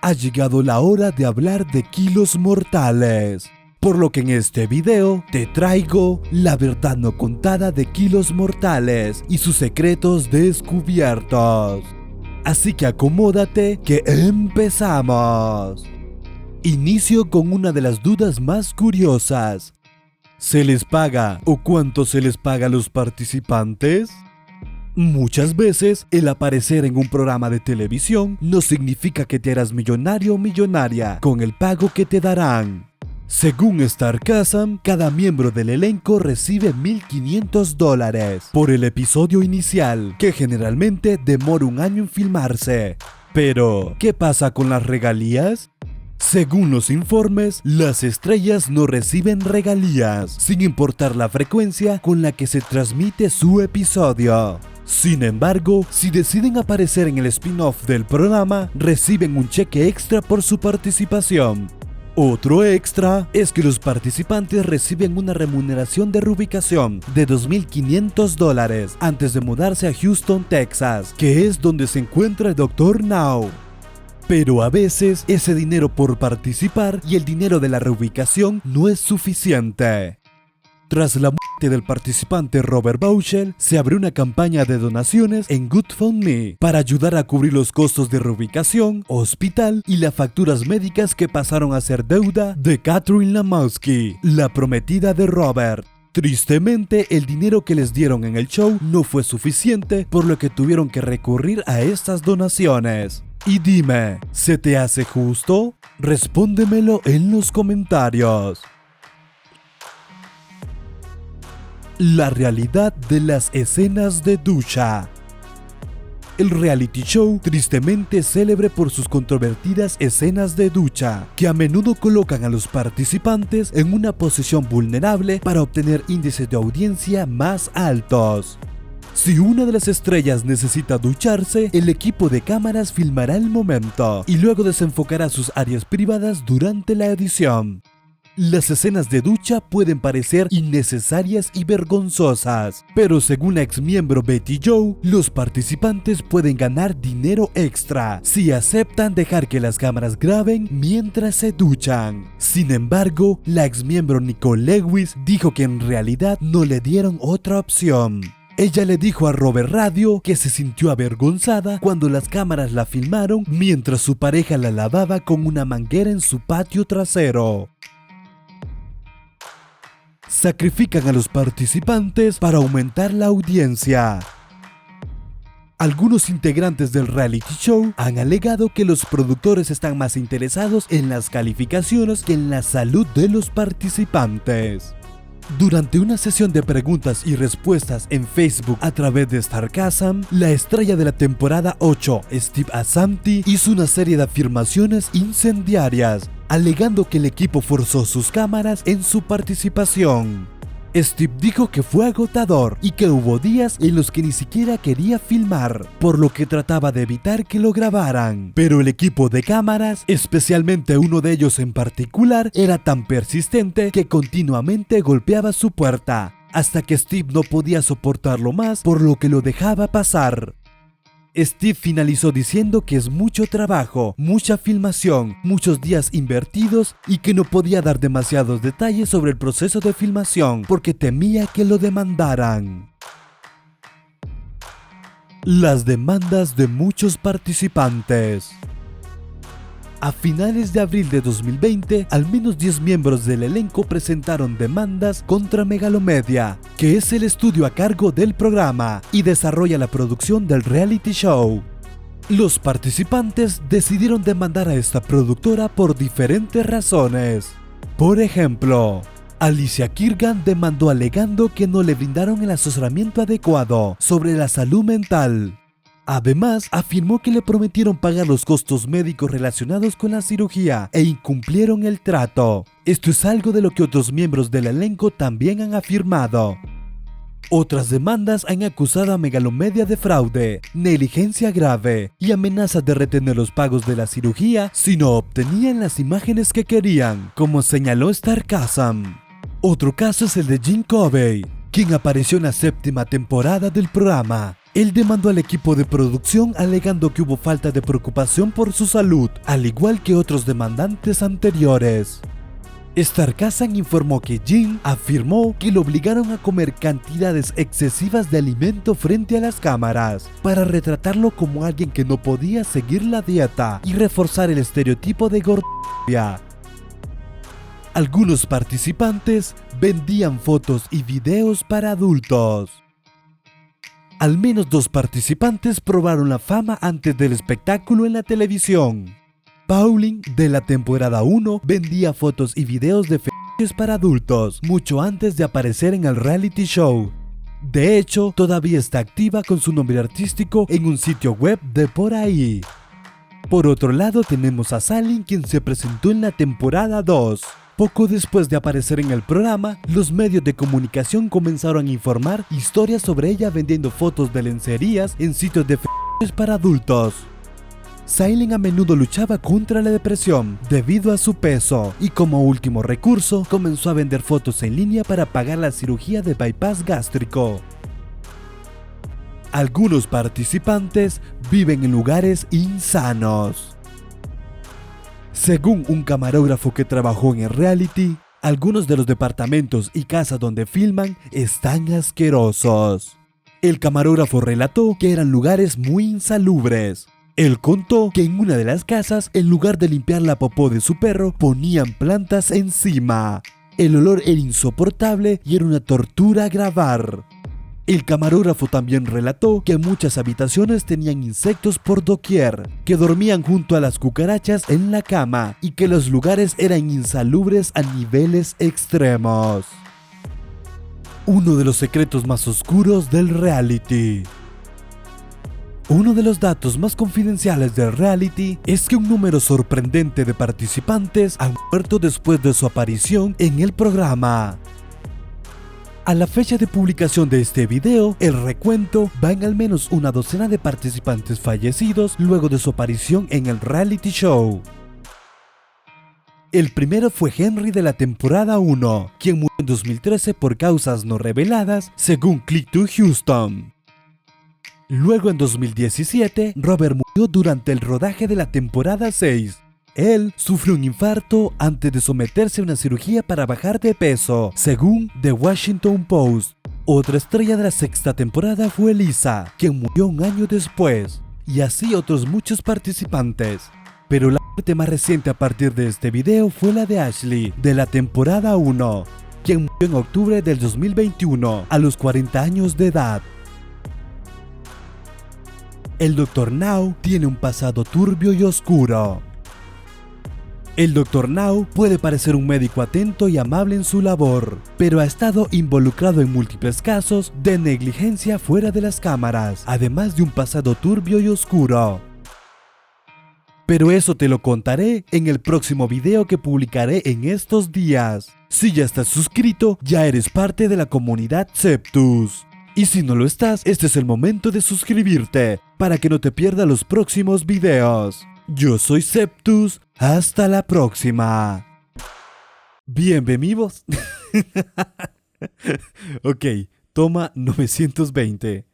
Ha llegado la hora de hablar de kilos mortales. Por lo que en este video te traigo la verdad no contada de kilos mortales y sus secretos descubiertos. Así que acomódate que empezamos. Inicio con una de las dudas más curiosas. ¿Se les paga o cuánto se les paga a los participantes? Muchas veces el aparecer en un programa de televisión no significa que te harás millonario o millonaria con el pago que te darán. Según Starcasm, cada miembro del elenco recibe $1,500 por el episodio inicial, que generalmente demora un año en filmarse. Pero, ¿qué pasa con las regalías? Según los informes, las estrellas no reciben regalías, sin importar la frecuencia con la que se transmite su episodio. Sin embargo, si deciden aparecer en el spin-off del programa, reciben un cheque extra por su participación. Otro extra es que los participantes reciben una remuneración de reubicación de $2,500 antes de mudarse a Houston, Texas, que es donde se encuentra el Dr. Now. Pero a veces ese dinero por participar y el dinero de la reubicación no es suficiente. Tras la muerte del participante Robert Bauchel, se abrió una campaña de donaciones en GoFundMe para ayudar a cubrir los costos de reubicación, hospital y las facturas médicas que pasaron a ser deuda de Catherine Lamowski, la prometida de Robert. Tristemente, el dinero que les dieron en el show no fue suficiente, por lo que tuvieron que recurrir a estas donaciones. Y dime, ¿se te hace justo? Respóndemelo en los comentarios. La realidad de las escenas de ducha. El reality show, tristemente célebre por sus controvertidas escenas de ducha, que a menudo colocan a los participantes en una posición vulnerable para obtener índices de audiencia más altos. Si una de las estrellas necesita ducharse, el equipo de cámaras filmará el momento y luego desenfocará sus áreas privadas durante la edición. Las escenas de ducha pueden parecer innecesarias y vergonzosas, pero según la exmiembro Betty Joe, los participantes pueden ganar dinero extra si aceptan dejar que las cámaras graben mientras se duchan. Sin embargo, la exmiembro Nicole Lewis dijo que en realidad no le dieron otra opción. Ella le dijo a Robert Radio que se sintió avergonzada cuando las cámaras la filmaron mientras su pareja la lavaba con una manguera en su patio trasero. Sacrifican a los participantes para aumentar la audiencia. Algunos integrantes del reality show han alegado que los productores están más interesados en las calificaciones que en la salud de los participantes. Durante una sesión de preguntas y respuestas en Facebook a través de Starcasm, la estrella de la temporada 8, Steve Assanti, hizo una serie de afirmaciones incendiarias, alegando que el equipo forzó sus cámaras en su participación. Steve dijo que fue agotador y que hubo días en los que ni siquiera quería filmar, por lo que trataba de evitar que lo grabaran. Pero el equipo de cámaras, especialmente uno de ellos en particular, era tan persistente que continuamente golpeaba su puerta, hasta que Steve no podía soportarlo más, por lo que lo dejaba pasar. Steve finalizó diciendo que es mucho trabajo, mucha filmación, muchos días invertidos y que no podía dar demasiados detalles sobre el proceso de filmación porque temía que lo demandaran. Las demandas de muchos participantes. A finales de abril de 2020, al menos 10 miembros del elenco presentaron demandas contra Megalomedia, que es el estudio a cargo del programa y desarrolla la producción del reality show. Los participantes decidieron demandar a esta productora por diferentes razones. Por ejemplo, Alicia Kirgan demandó alegando que no le brindaron el asesoramiento adecuado sobre la salud mental. Además, afirmó que le prometieron pagar los costos médicos relacionados con la cirugía e incumplieron el trato. Esto es algo de lo que otros miembros del elenco también han afirmado. Otras demandas han acusado a Megalomedia de fraude, negligencia grave y amenazas de retener los pagos de la cirugía si no obtenían las imágenes que querían, como señaló Starcasm. Otro caso es el de Jim Covey, quien apareció en la 7ª temporada del programa Él demandó al equipo de producción alegando que hubo falta de preocupación por su salud, al igual que otros demandantes anteriores. Starkazan informó que Jin afirmó que lo obligaron a comer cantidades excesivas de alimento frente a las cámaras, para retratarlo como alguien que no podía seguir la dieta y reforzar el estereotipo de gordofobia. Algunos participantes vendían fotos y videos para adultos. Al menos 2 participantes probaron la fama antes del espectáculo en la televisión. Pauline, de la temporada 1, vendía fotos y videos de fetiches para adultos, mucho antes de aparecer en el reality show. De hecho, todavía está activa con su nombre artístico en un sitio web de por ahí. Por otro lado tenemos a Salin, quien se presentó en la temporada 2. Poco después de aparecer en el programa, los medios de comunicación comenzaron a informar historias sobre ella vendiendo fotos de lencerías en sitios de fetiches para adultos. Salin a menudo luchaba contra la depresión debido a su peso y como último recurso comenzó a vender fotos en línea para pagar la cirugía de bypass gástrico. Algunos participantes viven en lugares insanos. Según un camarógrafo que trabajó en el reality, algunos de los departamentos y casas donde filman están asquerosos. El camarógrafo relató que eran lugares muy insalubres. Él contó que en una de las casas, en lugar de limpiar la popó de su perro, ponían plantas encima. El olor era insoportable y era una tortura grabar. El camarógrafo también relató que muchas habitaciones tenían insectos por doquier, que dormían junto a las cucarachas en la cama y que los lugares eran insalubres a niveles extremos. Uno de los secretos más oscuros del reality. Uno de los datos más confidenciales del reality es que un número sorprendente de participantes han muerto después de su aparición en el programa. A la fecha de publicación de este video, el recuento va en al menos una docena de participantes fallecidos luego de su aparición en el reality show. El primero fue Henry de la temporada 1, quien murió en 2013 por causas no reveladas, según Click to Houston. Luego en 2017, Robert murió durante el rodaje de la temporada 6. Él sufrió un infarto antes de someterse a una cirugía para bajar de peso, según The Washington Post. Otra estrella de la 6ª temporada fue Lisa, quien murió un año después, y así otros muchos participantes. Pero la muerte más reciente a partir de este video fue la de Ashley, de la temporada 1, quien murió en octubre del 2021, a los 40 años de edad. El Dr. Now tiene un pasado turbio y oscuro. El Dr. Now puede parecer un médico atento y amable en su labor, pero ha estado involucrado en múltiples casos de negligencia fuera de las cámaras, además de un pasado turbio y oscuro. Pero eso te lo contaré en el próximo video que publicaré en estos días. Si ya estás suscrito, ya eres parte de la comunidad Septus. Y si no lo estás, este es el momento de suscribirte, para que no te pierdas los próximos videos. Yo soy Septus, hasta la próxima. Bienvenidos. Ok, toma 920.